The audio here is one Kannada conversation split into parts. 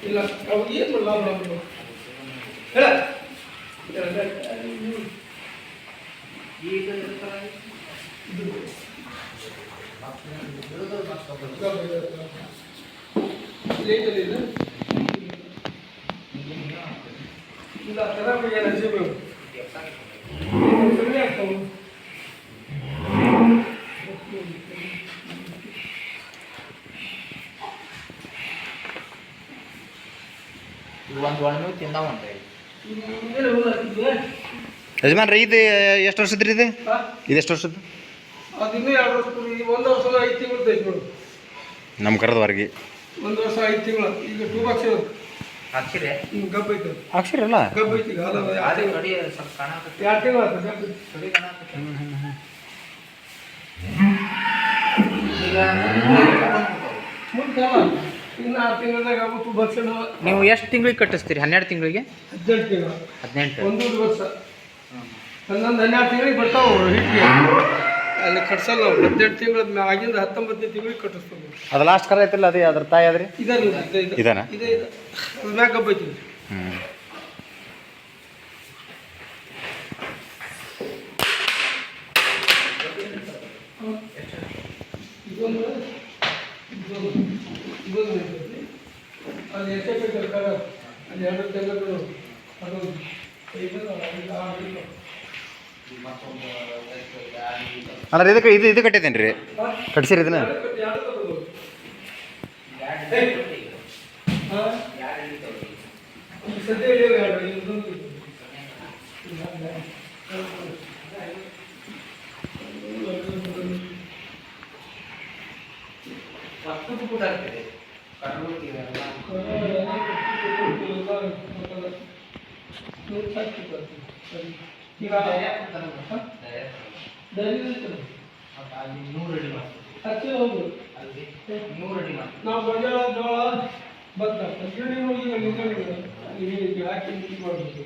ಇಲ್ಲ ಅವು ಏನು ಲಾಭ ಹೇಳ ಈಗ ಇಲ್ಲ ಖರಾಬ್ ಆಗ್ಯಾವ ಕಮ್ಮಿ ಆಗ್ತಾವೆ ಒಂದು ತಿಂದಾವಂತ ಯಜಮಾನ್ರಿ ಇದು ಎಷ್ಟು ವರ್ಷದ ರೀ ಇದು ಎಷ್ಟು ವರ್ಷದ್ದು? ಅದು ಇನ್ನೂ 2 ವರ್ಷ, 1 ವರ್ಷ 5 ತಿಂಗಳು ಐತೆ ನೋಡು. ನಮ್ಮ ಕರೆದವರೆಗೆ 1 ವರ್ಷ 5 ತಿಂಗಳು. ಈಗ 2 ಬಾಕ್ಸ್ ಹಾಕ್ಸಿರಿ ಗಬ್ಬ ಐತೆ, ಹಾಕ್ಸಿರಲ್ಲ ಗಬ್ಬ ಐತಿ. ಈಗ ಅಲ್ಲ 2 ತಿಂಗಳು ಆಯ್ತು ಗಬ್ಬ ಮುಂದೆ ಇನ್ನು 6 ತಿಂಗಳದಾಗ ಗಬ್ಬ 2 ಬಾಕ್ಸ್. ನೀವು ಎಷ್ಟು ತಿಂಗಳಿಗೆ ಕಟ್ಟಿಸ್ತೀರಿ? 12 ತಿಂಗಳಿಗೆ? 18 ತಿಂಗಳು. 18 1 ವರ್ಷ. 12 ತಿಂಗಳಿಗೆ ಬರ್ತಾವೆ ಹಿಟ್ಟಿಗೆ. ಅಲ್ಲಿ ಕಟ್ಸಲ್ಲ ನಾವು. 18 ತಿಂಗಳ ಆಗಿಂದ 19ನೇ ತಿಂಗಳಿಗೆ ಕಟ್ಟಿಸ್ತೀವಿ. ಅದು ಲಾಸ್ಟ್ ಕರ ಐತಿಲ್ಲ, ಅದೇ ಅದ್ರ ತಾಯಿ ಅದ್ರಿ ಇದಾನ ಇದೆ ಅದು ಮ್ಯಾಗ ಗಬ್ಬ ಐತಿ. ಅದು ಎಷ್ಟೇ ಬೇಕು ಕರ ಅಲ್ಲಿ 2 ತಿಂಗಳು ಅದೊಂದು ಅಲ್ಲ ಇದಕ್ಕೆ ಇದು ಕಟ್ಟೈತೇನು ರೀ? ಕಟ್ಸಿರಿ ಇದನ್ನ? ನಾವು ಗೊಂಜಾಳ ಜೋಳ ಭತ್ತ ಗಿರಣಿ ಹಾಕಿ ಮಾಡಬೇಕು.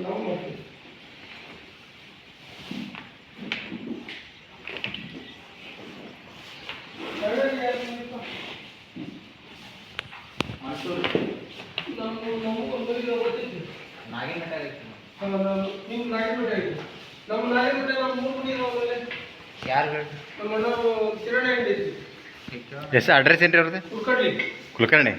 ನಾವು ಮಾಡ್ತೀವಿ. ನಿಮ್ಮ ನಾಗೇನಮಠ ಐತಿ. ನಮ್ಮ ನಾಗೇನಮಠ ನಮ್ಮ 3 ಮನೆ ಇರೋವಲ್ಲೇ. ಯಾರು ನಮ್ಮ ಅಣ್ಣವರು ಕಿರಾಣಿ ಅಂಗಡಿ ಐತಿ. ಎಷ್ಟು ಅಡ್ರೆಸ್ ಏನು ರೀ ಅವ್ರದ್ದು? ಕುಲಕರ್ಣಿ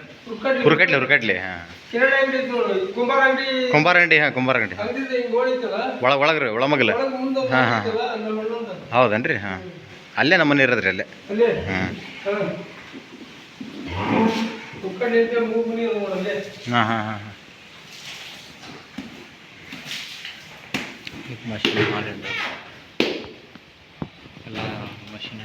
ಹುರ್ಕಟ್ಲಿ. ಹಾಂ, ಕಿರಾಣಿ ಅಂಗಡಿ ಐತಿ ನೋಡಿ. ಕುಂಬಾರ ಅಂಗಡಿ. ಹಾಂ, ಕುಂಬಾರ ಅಂಗಡಿ. ಅಂಗಡಿ ಹಿಂಗೆ ಓಡಿತಲ್ಲ ಒಳಗ್ರಿ ಒಳಮಗಲ. ಹಾಂ ಹಾಂ, ನಮ್ಮ ಅಣ್ಣಂದ. ಹೌದನ್ರಿ? ಹಾಂ, ಅಲ್ಲೇ ನಮ್ಮ ಮನೆ ಇರೋದ್ರಿ ಅಲ್ಲೇ. ಅಲ್ಲೇ ಹಾಂ ಕುಕ್ಕಡಿ ಅಂತ 3 ಮನೆ ಇರೋದು ಅಲ್ಲೇ. ಹಾಂ ಹಾಂ ಹಾಂ ಹಾಂ. ಮಷಿನ್ ಮಾಡಿ ಎಲ್ಲ ಮಷಿನ್